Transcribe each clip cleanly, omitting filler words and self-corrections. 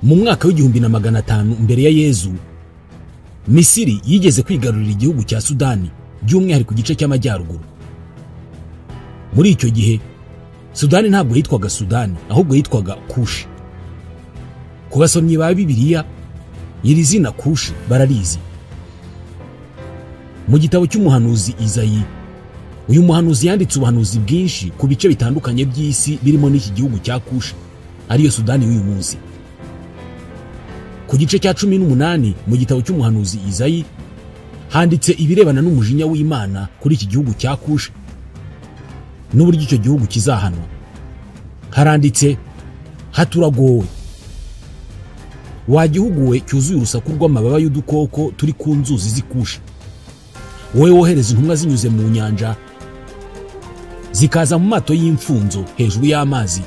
mu mwaka w'1500 mbere ya Yezu, Misiri yigeze kwigarurira igihugu cya Sudani by'umwihariko ku gice cy'amajyaruguru. Muri icyo gihe Sudani ntabwo yitwaga Sudani, ahubwo yitwaga Kushi. Ku basomyi ba Bibiliya iri zina Kushi bararizi. Mu gitabo cy'umuhanuzi Izayi, uyu muhanuzi yanditse ubuhanuzi bwinshi ku bice bitandukanye by'isi birimo n'iki gihugu cya Kushi, ariyo Sudani y'uyu munsi. Ku gice cya 18 mu gitabo cy'umuhanuzi Izayi handitse ibirebana n'umujinya w'Imana kuri iki gihugu cya Kushi n'uburyo icyo gihugu kizahanwa. Haranditse haturagowe, wa gihuguwe cyuzuye urusaku rw'amababa y'udukoko turi ku nzuzi z'Ikushi, wowe wohereza intumwa zinyuze mu nyanja zikaza mu mato y'imfunzo hejuru y'amazi.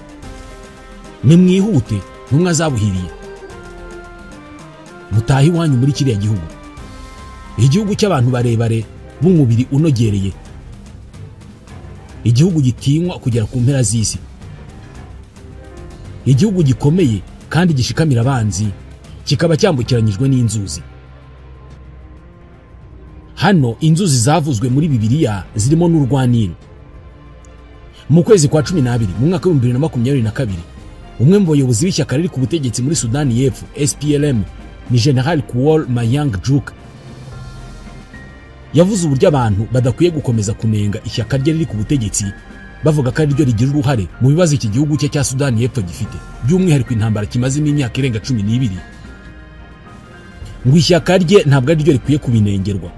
Nimwihute ntumwa zabuhiriye, mutahe iwanyu muri kiriya gihugu, igihugu cy'abantu barebare b'umubiri unogereye, igihugu gitinywa kugera ku mpera z'isi, igihugu gikomeye kandi gishikamira abanzi, kikaba cyambukiranyijwe n'inzuzi. Hano inzuzi zavuzwe muri Bibiliya zirimo n'urwaniro. Mu kwezi kwa 12 mu mwaka wa 2022, umwe mu bayobozi b'ishyaka riri ku butegetsi muri Sudani y'Epfo SPLM ni General Kuol Mayang Juk yavuze uburyo abantu badakwiye gukomeza kunenga ishyaka rye riri ku butegetsi, bavuga ko ari ryo rigira uruhare mu bibazo iki gihugu cye cya Sudani y'Epfo gifite, by'umwihariko intambara kimazemo imyaka irenga 12. Ngo ishyaka rye ntabwo ari ryo rikwiye kubinengerwa,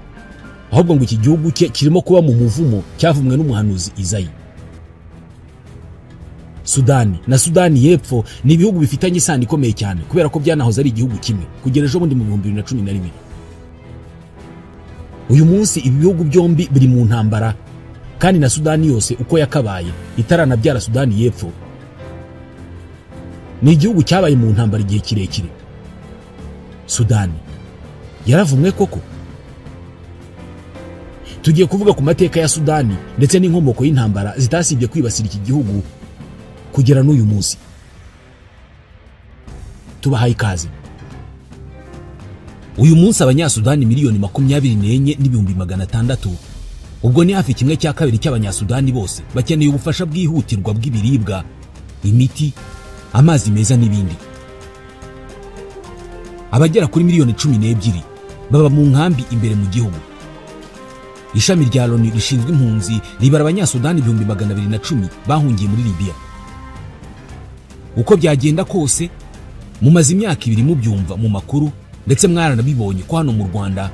ahubwo ngo iki gihugu cye kirimo kuba mu muvumo cyavumwe n'umuhanuzi Izayi. Sudani na Sudani y'Epfo ni ibihugu bifitanye isano ikomeye cyane kubera ko byanahoze ari igihugu kimwe kugera ejo bundi mu 2011. Uyu munsi ibi bihugu byombi biri mu ntambara, kandi na Sudani yose uko yakabaye itaranabyara Sudani y'Epfo ni igihugu cyabaye mu ntambara igihe kirekire. Sudani yaravumwe koko? Tugiye kuvuga ku mateka ya Sudani ndetse n'inkomoko y'intambara zitasibye kwibasira iki gihugu kugera n'uyu munsi. Tubahaye ikaze. Uyu munsi abanyasudani miliyoni 24,600, ubwo ni hafi 1/2 cy'abanyasudani bose bakeneye ubufasha bwihutirwa bw'ibiribwa, imiti, amazi meza n'ibindi. Abagera kuri miliyoni 12 baba mu nkambi imbere mu gihugu. Ishami rya Loni rishinzwe impunzi ribara abanyasudani 210,000 bahungiye muri Libya. Uko byagenda kose, mumaze imyaka 2 mubyumva mu makuru ndetse mwaranabibonye ko hano mu Rwanda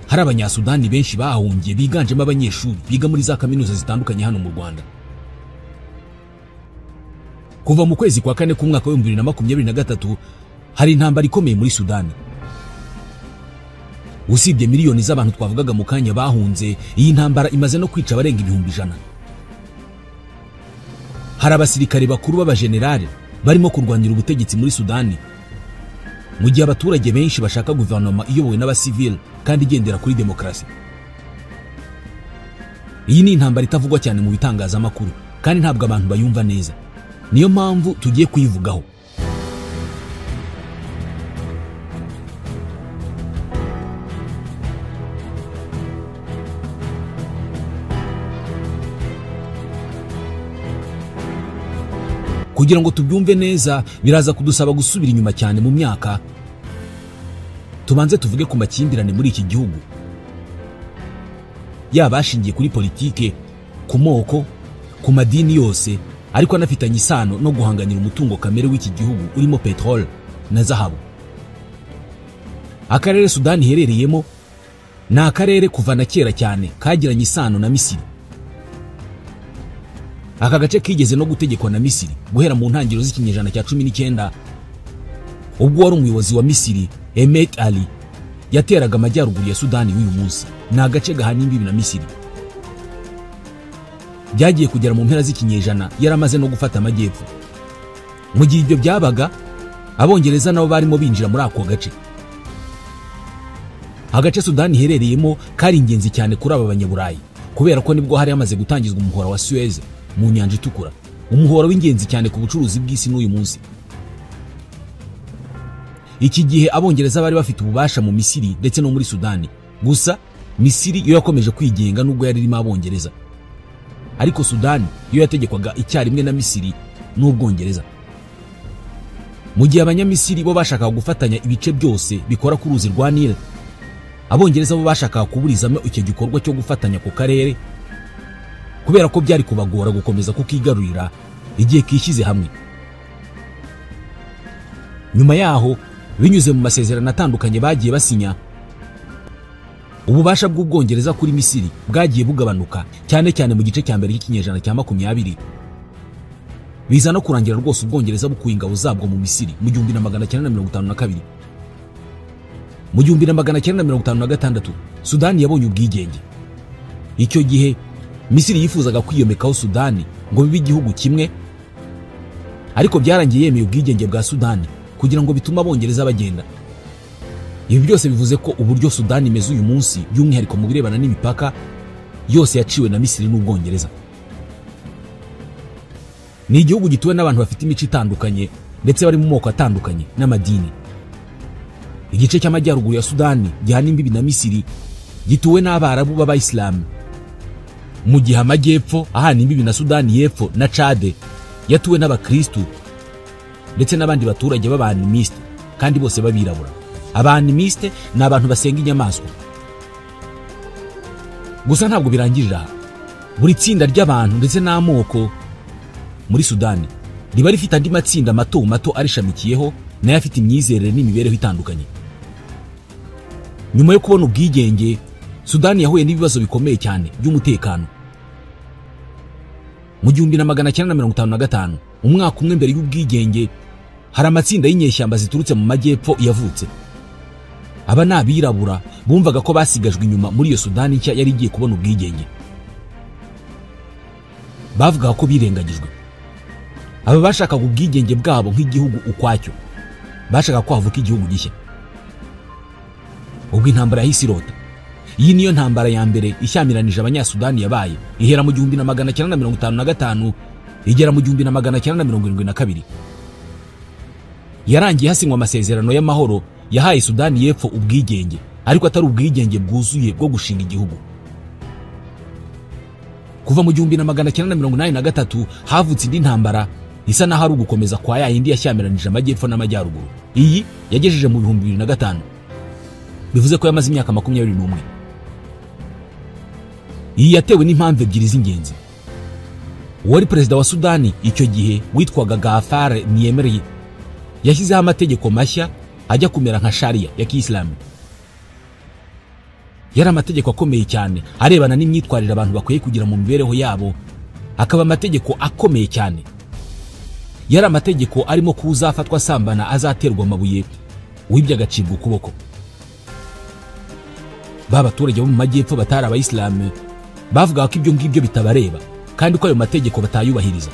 hari abanyasudani benshi bahungiye biganjemo abanyeshuri biga muri za kaminuza zitandukanye hano mu Rwanda. Kuva mu kwezi kwa 4 k'umwaka wa 2023 hari intambara ikomeye muri Sudani. Usibye miliyoni z'abantu twavugaga mu kanya bahunze, iyi ntambara imaze no kwica abarenga 100,000. Hari abasirikare bakuru b'abajenerali barimo kurwanira ubutegetsi muri Sudani, mu gihe abaturage benshi bashaka guverinoma iyobowe n'abasivile kandi igendera kuri demokarasi. Iyi ni intambara itavugwa cyane mu bitangazamakuru kandi ntabwo abantu bayumva neza, niyo mpamvu tugiye kuyivugaho. Kugira ngo tubyumve neza biraza kudusaba gusubira inyuma cyane mu myaka. Tubanze tuvuge ku makimbirane muri iki gihugu, yabashingiye kuri politike, ku moko, ku madini yose, ariko anafitanye isano no guhanganira umutungo kamere w'iki gihugu urimo petrol na zahabu. Akarere Sudani iherereyemo ni akarere kuva na kera cyane kagiranye isano na Misiri. Aka gace kigeze no gutegekwa na Misiri guhera mu ntangiriro z'ikinyejana cya 19, ubwo wari umuyobozi wa Misiri Emet Ali yateraga amajyaruguru ya Sudani y'uyu munsi. Ni agace gahana imbibi na Misiri. Byagiye kugera mu mpera z'ikinyejana yaramaze no gufata amajyepfo. Mu gihe ibyo byabaga, abongereza nabo barimo binjira muri ako gace. Agace Sudani iherereyemo kari ingenzi cyane kuri aba banyaburayi kubera ko nibwo hari yamaze gutangizwa umuhora wa Suez mu nyanja itukura, umuhora w'ingenzi cyane ku bucuruzi bw'isi n'uyu munsi. iki gihe abongereza bari bafite ububasha mu Misiri ndetse no muri Sudani. Gusa Misiri yo yakomeje kwigenga nubwo yari irimo abongereza, ariko Sudani yo yategekwaga icyarimwe na Misiri n'Ubwongereza. Mu gihe abanyamisiri bo bashakaga gufatanya ibice byose bikora ku ruzi rwa Nile, abongereza bo bashakaga kuburizamo icyo gikorwa cyo gufatanya ku karere, kubera ko byari kubagora gukomeza kukigarurira igihe kishyize hamwe. Nyuma yaho, binyuze mu masezerano atandukanye bagiye basinya, ububasha bw'Ubwongereza kuri Misiri bwagiye bugabanuka, cyane cyane mu gice cya mbere cy'ikinyejana cya 20. Biza no kurangira rwose Ubwongereza bukuye ingabo zabwo mu Misiri mu 1952. Mu 1956 Sudani yabonye ubwigenge. Icyo gihe Misiri yifuzaga kwiyomekaho Sudani ngo bibe igihugu kimwe, ariko byarangiye yemeye ubwigenge bwa Sudani kugira ngo bituma abongereza bagenda. Ibi byose bivuze ko uburyo Sudani imeze uyu munsi, by'umwihariko mu birebana n'imipaka, yose yaciwe na Misiri n'Ubwongereza. Ni igihugu gituwe n'abantu bafite imico itandukanye ndetse bari mu moko atandukanye n'amadini. Igice cy'amajyaruguru ya Sudani gihana imbibi na Misiri gituwe n'Abarabu b'Abayisilamu, mu gihe amajyepfo ahana imbibi na Sudani y'Epfo na Chad yatuwe n'Abakristu ndetse n'abandi baturage b'Abanimiste, kandi bose babirabura. Abanimiste ni abantu basenga inyamaswa. Gusa ntabwo birangirira aha. Buri tsinda ry'abantu ndetse n'amoko muri Sudani riba rifite andi matsinda mato mato arishamikiyeho, nayo afite imyizerere n'imibereho itandukanye. Nyuma yo kubona ubwigenge, Sudani yahuye n'ibibazo bikomeye cyane by'umutekano. Mu 1955, umwaka umwe mbere y'ubwigenge, hari amatsinda y'inyeshyamba ziturutse mu majyepfo yavutse. Aba n'abirabura bumvaga ko basigajwe inyuma muri iyo Sudani nshya yari igiye kubona ubwigenge. Bavugaga ko birengagijwe. Aba bashakaga ubwigenge bwabo nk'igihugu ukwacyo, bashaka ko havuka igihugu gishya. Ubwo intambara yahise irota. Iyi niyo ntambara ya mbere ishyamiranyije abanyasudani yabaye, ihera mu 1955 igera mu 1972. Yarangiye hasinywa amasezerano y'amahoro yahaye Sudani y'Epfo ubwigenge, ariko atari ubwigenge bwuzuye bwo gushinga igihugu. Kuva mu 1983 havutse indi ntambara isa naho ari ugukomeza kwa yindi yashyamiranyije amajyepfo n'amajyaruguru. Iyi yagejeje mu 2005, bivuze ko yamaze imyaka 21. Iyi yatewe n'impamvu ebyiri z'ingenzi. Uwari perezida wa Sudani icyo gihe witwaga Gafar Niemeri yashyizeho amategeko mashya ajya kumera nka Sharia ya Kiislamu. Yari amategeko akomeye cyane arebana n'imyitwarire abantu bakwiye kugira mu mibereho yabo, akaba amategeko akomeye cyane. Yari amategeko arimo kuzafatwa sambana azaterwa amabuye, wibye agacibwa ukuboko. Babaturage bo mu majyepfo batari Abayisilamu bavuga ko ibyo ngibyo bitabareba, kandi ko ayo mategeko batayubahiriza.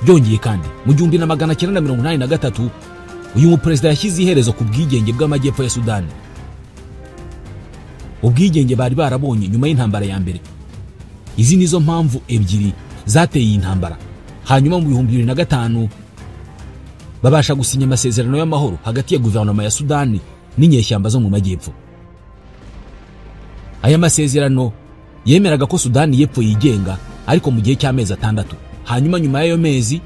Byongeye kandi mu 1983 uyu muperezida yashyize iherezo ku bwigenge bw'amajyepfo ya Sudani. Ubwigenge bari barabonye nyuma y'intambara ya mbere. Izi nizo mpamvu ebyiri zateye iyi ntambara. Hanyuma mu 2005 babasha gusinya amasezerano y'amahoro hagati ya guverinoma ya Sudani n'inyeshyamba zo mu majyepfo. Aya masezerano yemeraga ko Sudani y'Epfo yigenga, ariko mu gihe cy'amezi 6. Hanyuma nyuma y'ayo mezi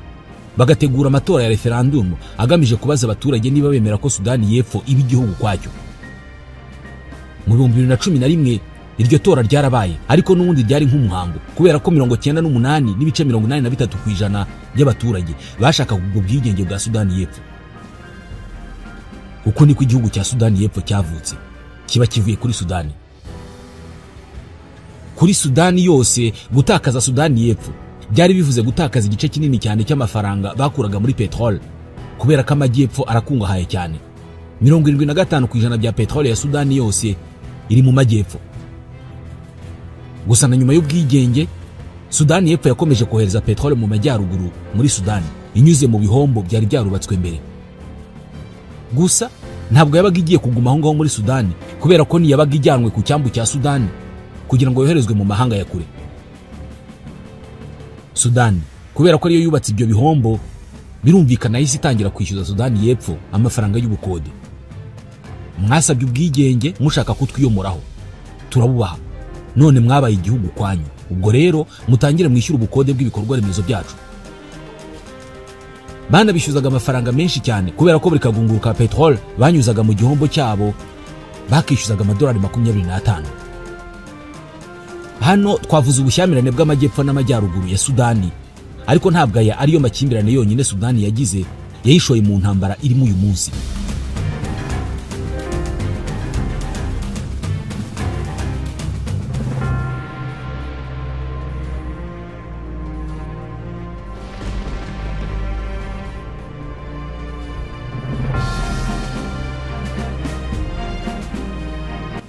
bagategura amatora ya referendum agamije kubaza abaturage niba bemera ko Sudani y'Epfo iba igihugu kwacyo. Mu 2011 iryo tora ryarabaye, ariko n'ubundi ryari nk'umuhango, kubera ko 98.83% y'abaturage bashakaga ubwo bwigenge bwa Sudani y'Epfo. Uko niko igihugu cya Sudani y'Epfo cyavutse, kiba kivuye kuri Sudani. Kuri Sudani yose, gutakaza Sudani y'Epfo byari bivuze gutakaza igice kinini cyane cy'amafaranga bakuraga muri petrol, kubera ko amajyepfo arakungahaye cyane. 75% bya petrol ya Sudani yose iri mu majyepfo. Gusa na nyuma y'ubwigenge, Sudani y'Epfo yakomeje kohereza petrol mu majyaruguru muri Sudani inyuze mu bihombo byari byarubatswe mbere. Gusa ntabwo yabaga igiye kuguma aho ngaho muri Sudani, kubera ko niyabaga ijyanwe ku cyambu cya Sudani kugira ngo yoherezwe mu mahanga ya kure. Sudani, kubera ko ariyo yubatse ibyo bihombo, birumvikana yahise itangira kwishyuza Sudani y'Epfo amafaranga y'ubukode. mwasabye ubwigenge mushaka kutwiyomoraho, turabubaha, none mwabaye igihugu kwanyu, ubwo rero mutangire mwishyura ubukode bw'ibikorwa remezo byacu. Bana bishyuzaga amafaranga menshi cyane kubera ko buri kagunguru ka petrol banyuzaga mu gihombo cyabo bakishyuzaga amadolari 25. Hano twavuze ubushyamirane bw'amajyepfo n'amajyaruguru ya Sudani, ariko ntabwo aya ariyo makimbirane yonyine Sudani yagize yayishoye mu ntambara irimo uyu munsi.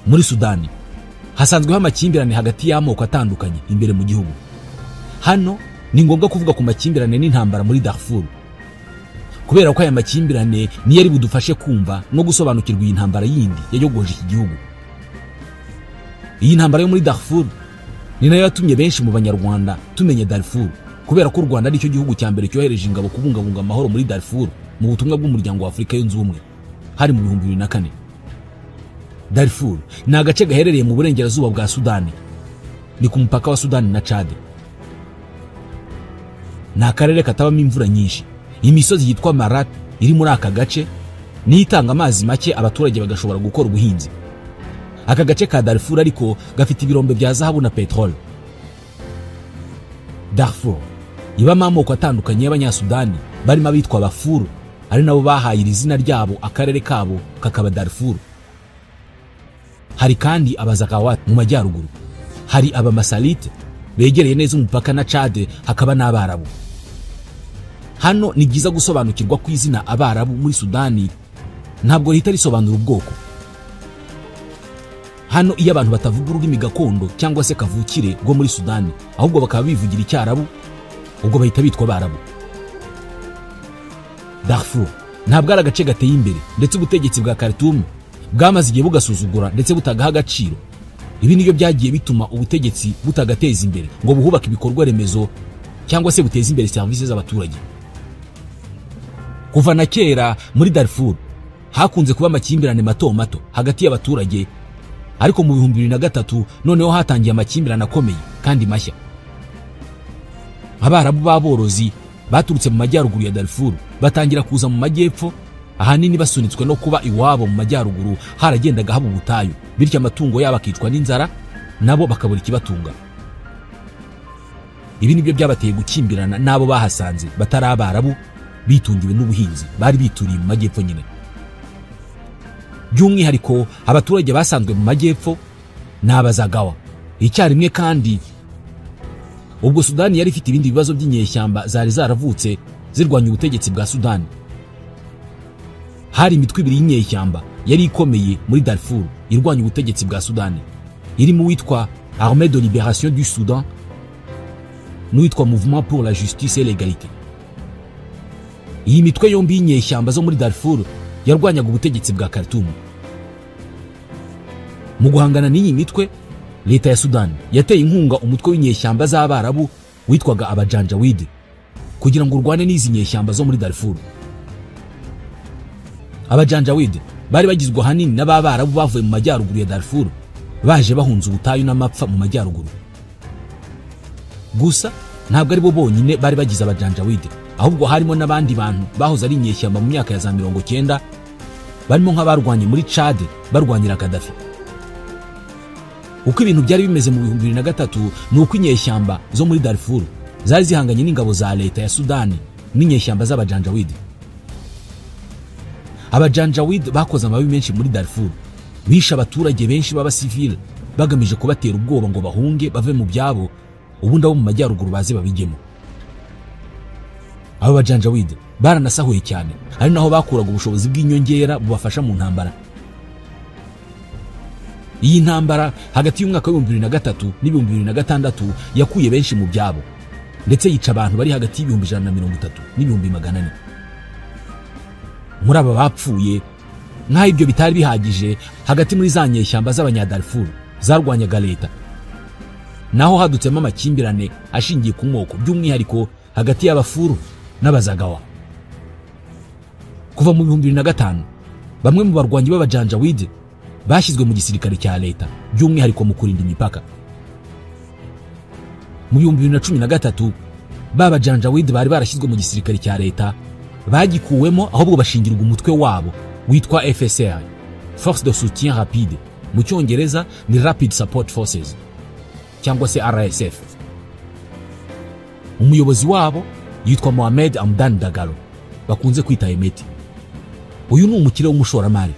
Muri Sudani hasanzweho amakimbirane hagati y'amoko atandukanye imbere mu gihugu. Hano ni ngombwa kuvuga ku makimbirane n'intambara muri Darfur, kubera ko aya makimbirane niyo ari budufashe kumva no gusobanukirwa iyi ntambara yindi yayogoje iki gihugu. Iyi ntambara yo muri Darfur ni nayo yatumye benshi mu banyarwanda tumenye Darfur, kubera ko u Rwanda ari cyo gihugu cya mbere cyohereje ingabo kubungabunga amahoro muri Darfur mu butumwa bw'umuryango wa Afurika yunze ubumwe hari mu 2004. Darfur ni agace gaherereye mu burengerazuba bwa Sudani, ni ku mupaka wa Sudani na Chad. Ni akarere katabamo imvura nyinshi. Imisozi yitwa Marat iri muri aka gace ni itanga amazi make abaturage bagashobora gukora ubuhinzi. Aka gace ka Darfur ariko gafite ibirombe bya zahabu na petrol. Darfur ibamo amoko atandukanye y'abanyasudani barimo abitwa Abafuru, ari nabo bahaye izina ryabo akarere kabo kakaba Darfur. Hari kandi Abazagawat mu majyaruguru, hari Abamasalite begereye neza umupaka na Chad, hakaba n'Abarabu. Hano ni byiza gusobanukirwa ku izina Abarabu muri Sudani ntabwo rihita risobanura ubwoko. Hano iyo abantu batavuga ururimi gakondo cyangwa se kavukire rwo muri Sudani, ahubwo bakaba bivugira Icyarabu, ubwo bahita bitwa Abarabu. Darfur ntabwo ari agace gateye imbere, ndetse ubutegetsi bwa Khartoum bwamaze igihe bugasuzugura ndetse butagaha agaciro. Ibi nibyo byagiye bituma ubutegetsi butagateza imbere ngo buhubake ibikorwa remezo cyangwa se buteze imbere serivisi z'abaturage. Kuva na kera muri Darfur hakunze kuba amakimbirane mato mato hagati y'abaturage, ariko mu 2003 noneho hatangiye amakimbirane akomeye kandi mashya. Abarabu b'aborozi baturutse mu majyaruguru ya Darfur batangira kuza mu majyepfo, ahanini basunitswe no kuba iwabo mu majyaruguru haragendaga haba ubutayu, bityo amatungo yabo akicwa n'inzara nabo bakabura ikibatunga. Ibi nibyo byabateye gukimbirana nabo bahasanze batari Abarabu bitungiwe n'ubuhinzi, bari bituriye mu majyepfo nyine. By'umwihariko abaturage basanzwe mu majyepfo ni Abazagawa icyarimwe, kandi ubwo Sudani yari ifite ibindi bibazo by'inyeshyamba zari zaravutse zirwanya ubutegetsi bwa Sudani. Hari imitwe ibiri y'inyeshyamba yari ikomeye muri Darfur irwanya ubutegetsi bwa Sudani, irimo witwa Armée de Libération du Soudan n'uwitwa Mouvement pour la Justice et l'Égalité. Iyi mitwe yombi y'inyeshyamba zo muri Darfur yarwanyaga ubutegetsi bwa Khartoum. Mu guhangana n'iyi mitwe, leta ya Sudani yateye inkunga umutwe w'inyeshyamba z'Abarabu witwaga Abajanjawid kugira ngo urwane n'izi nyeshyamba zo muri Darfur. Abajanjawid bari bagizwe ahanini n'Abarabu bavuye mu majyaruguru ya Darfur baje bahunze ubutayu n'amapfa mu majyaruguru. Gusa ntabwo ari bo bonyine bari bagize Abajanjawid, ahubwo harimo n'abandi bantu bahoze ari inyeshyamba mu myaka ya za 90 barimo nk'abarwanye muri Chad barwanyira Gaddafi. Uko ibintu byari bimeze mu 2003 ni uko inyeshyamba zo muri Darfur zari zihanganye n'ingabo za leta ya Sudani n'inyeshyamba z'Abajanjawid. Abajanjawid bakoze amabi menshi muri Darfur, bisha abaturage benshi b'abasivile bagamije kubatera ubwoba ngo bahunge bave mu byabo, ubundi abo mu majyaruguru baze babigemo. Aba Bajanjawid baranasahuye cyane, ari naho bakuraga ubushobozi bw'inyongera bubafasha mu ntambara. Iyi ntambara hagati y'umwaka wa 2003 n'2006 yakuye benshi mu byabo, ndetse yica abantu bari hagati y'130 n'400. Muri aba bapfuye nkaho ibyo bitari bihagije, hagati muri za nyeshyamba z'Abanyadarfur zarwanyaga leta naho hadutsemo amakimbirane ashingiye ku moko, by'umwihariko hagati y'Abafuru n'Abazagawa. Kuva mu 2005 bamwe mu barwanyi b'abajanjawid bashyizwe mu gisirikare cya leta by'umwihariko mu kurinda imipaka. Mu 2013 b'abajanjawid bari barashyizwe mu gisirikare cya leta bagikuwemo, ahubwo bashingirwa umutwe wabo witwa FSR, Force de Soutien Rapide, mu cyongereza ni Rapid Support Forces cyangwa se RSF. Umuyobozi wabo yitwa Mohamed Hamdan Dagalo, bakunze kwita Emeti. Uyu ni umukire w'umushoramari.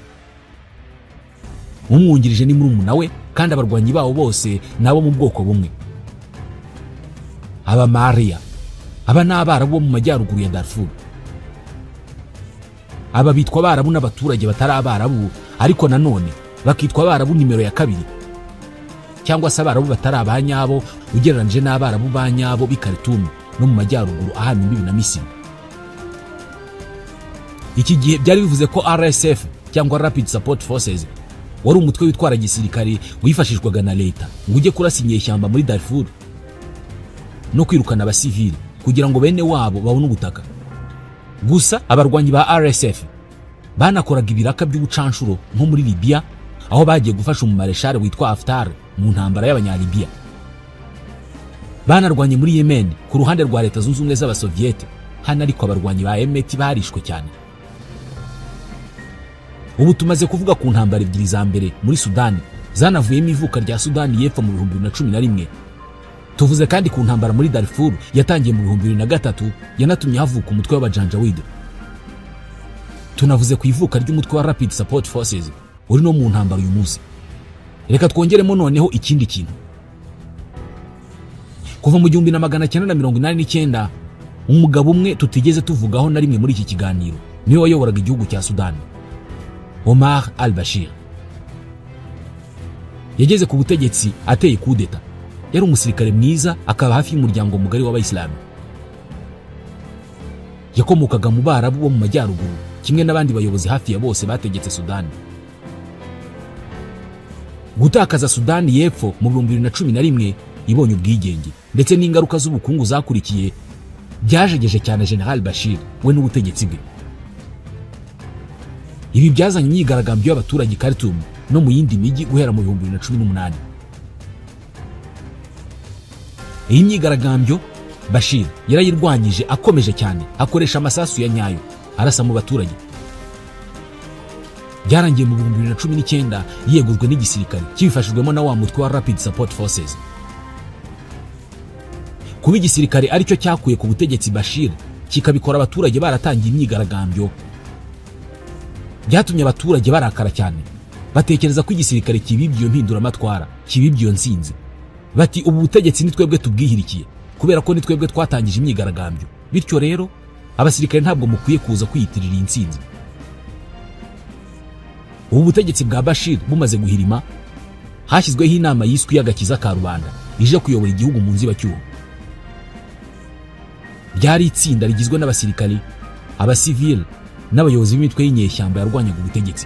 Umwungirije ni murumuna we, kandi abarwanyi bawo bose nabo mu bwoko bumwe. Aba Maria, aba n'abarabu bo mu majyaruguru ya Darfur. Aba bitwa abarabu n'abaturage batari abarabu, ariko nanone bakitwa abarabu nimero ya kabiri, cyangwa se abarabu batari abanyabo ugereranyije n'abarabu banyabo b'i Khartoum no mu majyaruguru ahana imbibi na Misiri. Iki gihe byari bivuze ko RSF cyangwa Rapid Support Forces wari umutwe witwara gisirikare wifashishwaga na leta ngo ujye kurasa inyeshyamba muri Darfur no kwirukana abasivili kugira ngo bene wabo babone ubutaka. Gusa abarwanyi ba RSF banakoraga ibiraka by'ubucanshuro nko muri Libya, aho bagiye gufasha umumareshare witwa Haftar mu ntambara y'abanyalibiya. Banarwanye muri Yemen ku ruhande rwa leta zunze ubumwe z'abasoviete, hano ariko abarwanyi ba Emeti barishwe cyane. Ubu tumaze kuvuga ku ntambara ebyiri za mbere muri Sudani zanavuyemo ivuka rya Sudani y'Epfo mu 2011. Tuvuze kandi ku ntambara muri Darfur yatangiye mu 2003 yanatumye havuka umutwe w'abajanjawid. Tunavuze ku ivuka ry'umutwe wa Rapid Support Forces uri no mu ntambara uyu munsi. Reka twongeremo noneho ikindi kintu. Kuva mu 1989 umugabo umwe tutigeze tuvugaho na rimwe muri iki kiganiro niwe wayoboraga igihugu cya Sudani, Omar al-Bashir. Yageze ku butegetsi ateye kudeta. Yari umusirikare mwiza, akaba hafi y'umuryango mugari w'abayisilamu. Yakomokaga mu barabu bo mu majyaruguru kimwe n'abandi bayobozi hafi ya bose bategetse Sudani. Gutakaza Sudani y'Epfo mu 2011 ibonye ubwigenge ndetse n'ingaruka z'ubukungu zakurikiye byajegeje cyane General Bashir we n'ubutegetsi bwe. Ibi byazanye imyigaragambyo y'abaturage Khartoum no mu yindi mijyi guhera mu 2018. Iyi myigaragambyo Bashir yarayirwanyije akomeje cyane, akoresha amasasu ya nyayo arasa mu baturage. Byarangiye mu 2019 yegurwe n'igisirikare kibifashijwemo na wa mutwe wa Rapid Support Forces. Kuba igisirikare aricyo cyakuye ku butegetsi Bashir kikabikora abaturage baratangiye imyigaragambyo, byatumye abaturage barakara cyane, batekereza ko igisirikare kibibye mpinduramatwara, kibibye nsinzi. Bati ubu butegetsi ni twebwe tubwihirikiye kubera ko ni twebwe twatangije imyigaragambyo, bityo rero abasirikare ntabwo mukwiye kuza kwiyitirira insinzi. Ubu butegetsi bwa Bashir bumaze guhirima, hashyizweho inama yiswe y'agakiza ka rubanda ije kuyobora igihugu mu nzibacyuho. Byari itsinda rigizwe n'abasirikare, abasivili n'abayobozi b'imitwe y'inyeshyamba yarwanyaga ubutegetsi.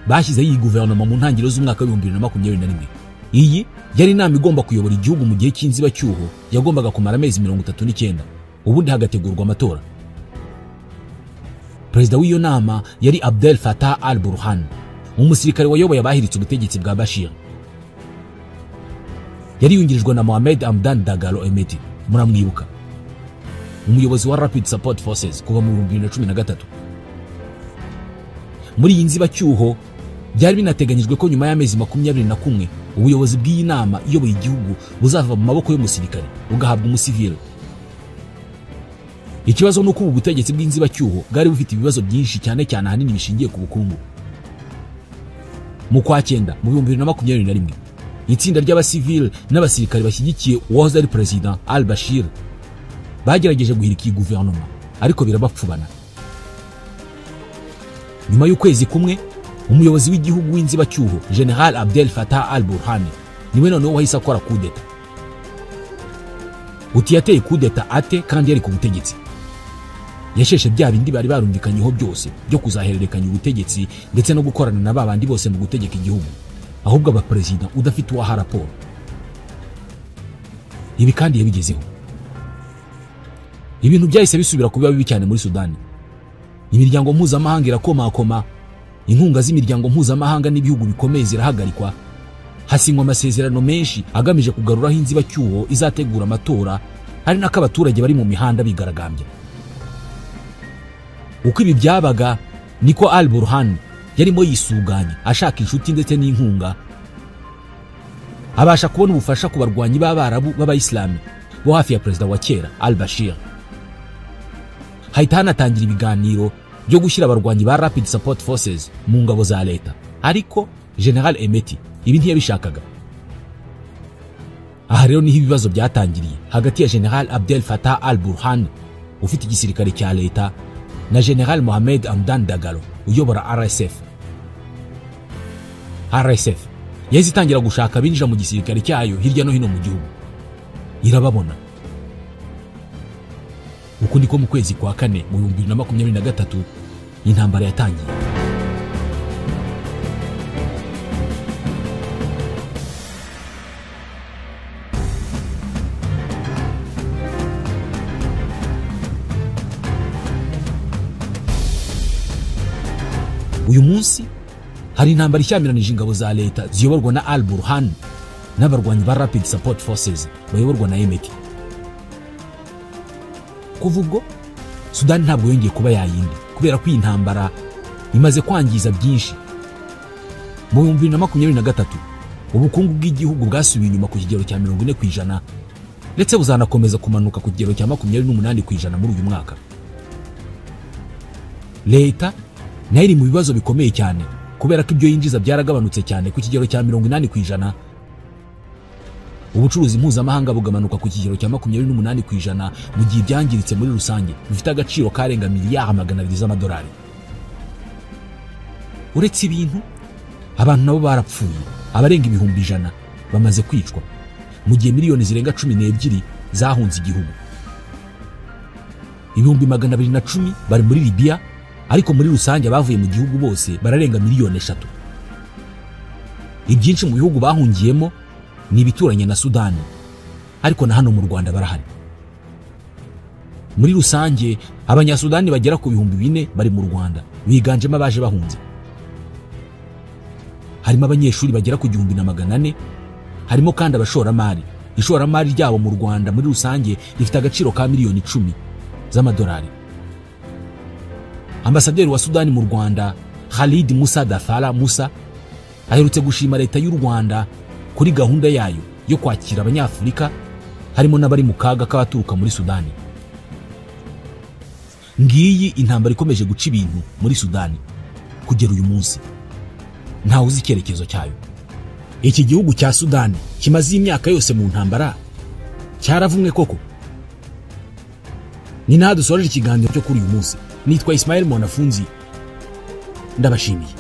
Bashyizeho iyi guverinoma mu ntangiriro z'umwaka wa 2021. Iyi yari inama igomba kuyobora igihugu mu gihe cy'inzibacyuho yagombaga kumara amezi 39, ubundi hagategurwa amatora. Perezida w'iyo nama yari Abdel Fattah al-Burhan, umusirikare wayoboye abahiritse ubutegetsi bwa Bashir. Yari yungirijwe na Mohamed Hamdan Dagalo Emeti, muramwibuka, umuyobozi wa Rapid Support Forces kuva mu 2013. Muri iyi nzibacyuho byari binateganyijwe ko nyuma y'amezi 21 ubuyobozi bw'iyi nama iyoboye igihugu buzava mu maboko y'umusirikare bugahabwa umusivili. Ikibazo nuko ubu butegetsi bw'inzibacyuho bwari bufite ibibazo byinshi cyane cyane ahanini bishingiye ku bukungu. Mu kwa 9 mu 2021 itsinda ry'abasivili n'abasirikare bashyigikiye uwahoze ari President al-Bashir bagerageje guhirika iyi guverinoma, ariko birabapfubana. Nyuma y'ukwezi kumwe umuyobozi w'igihugu w'inzibacyuho General Abdel Fattah al-Burhan niwe noneho wahise akora kudeta. Uti yateye kudeta ate kandi yari ku butegetsi? Yasheshe bya bindi bari barumvikanyeho byose byo kuzahererekanya ubutegetsi ndetse no gukorana na babandi bose mu gutegeka igihugu, ahubwo aba president udafite uwaha raporo. Ibi kandi yabigezeho. Ibintu byahise bisubira kuba bibi cyane muri Sudani. imiryango mpuzamahanga irakomakoma, inkunga z'imiryango mpuzamahanga n'ibihugu bikomeye zirahagarikwa, hasinywa amasezerano menshi agamije kugaruraho inzibacyuho izategura amatora, hari n'ako abaturage bari mu mihanda bigaragambya. Uko ibi byabaga niko Al-Burhan yarimo yisuganya ashaka inshuti ndetse n'inkunga, abasha kubona ubufasha ku barwanyi b'Abarabu b'Abayisilamu bo hafi ya perezida wa kera Al-Bashir. Hahita hanatangira ibiganiro byo gushyira abarwanyi ba Rapid Support Forces mu ngabo za leta, ariko General Hemeti ibi ntiyabishakaga. Aha rero niho ibibazo byatangiriye hagati ya General Abdel Fattah Al-Burhan ufite igisirikare cya leta na General Mohamed Hamdan Dagalo uyobora RSF. RSF yahise itangira gushaka binjira mu gisirikare cyayo hirya no hino mu gihugu, irababona. Uko niko mu kwezi kwa kane mu 2023 intambara yatangiye. Uyu munsi hari intambara ishyamiranyije ingabo za leta ziyoborwa na Al-Burhan n'abarwanyi ba Rapid Support Forces bayoborwa na Hemeti. Kuva ubwo Sudani ntabwo yongeye kuba yayindi, kubera ko iyi ntambara imaze kwangiza byinshi. Mu 2023 ubukungu bw'igihugu bwasubiye inyuma ku kigero cya 40%, ndetse buzanakomeza kumanuka ku kigero cya 28% muri uyu mwaka. Leta nayo iri mu bibazo bikomeye cyane, kubera ko ibyo yinjiza byaragabanutse cyane ku kigero cya 80%. Ubucuruzi mpuzamahanga bugamanuka ku kigero cya 28%, mu gihe byangiritse muri rusange bifite agaciro karenga miliyari 200 z'amadolari. Uretse ibintu, abantu nabo barapfuye, abarenga 100,000 bamaze kwicwa, mu gihe miliyoni zirenga 12 zahunze igihugu. 210,000 bari muri Libya, ariko muri rusange bavuye mu gihugu bose bararenga miliyoni 3. Ibyinshi mu bihugu bahungiyemo ni ibituranye na Sudani, ariko na hano mu Rwanda barahari. Muri rusange abanyasudani bagera ku 4,000 bari mu Rwanda, biganjemo abaje bahunze. Harimo abanyeshuri bagera ku 1,400, harimo kandi abashoramari. Ishoramari ryabo mu Rwanda muri rusange rifite agaciro ka miliyoni 10 z'amadolari. Ambasaderi wa Sudani mu Rwanda Khalid Musa Dafala Musa aherutse gushima leta y'u Rwanda kuri gahunda yayo yo kwakira abanyafurika, harimo n'abari mu kaga k'abaturuka muri Sudani. Ngiyi intambara ikomeje guca ibintu muri Sudani kugera uyu munsi, ntawe uzi icyerekezo cyayo. Iki gihugu cya Sudani kimaze imyaka yose mu ntambara cyaravumwe koko? Ni naha dusoreje ikiganiro cyo kuri uyu munsi. Nitwa Ismael Mwanafunzi, ndabashimiye.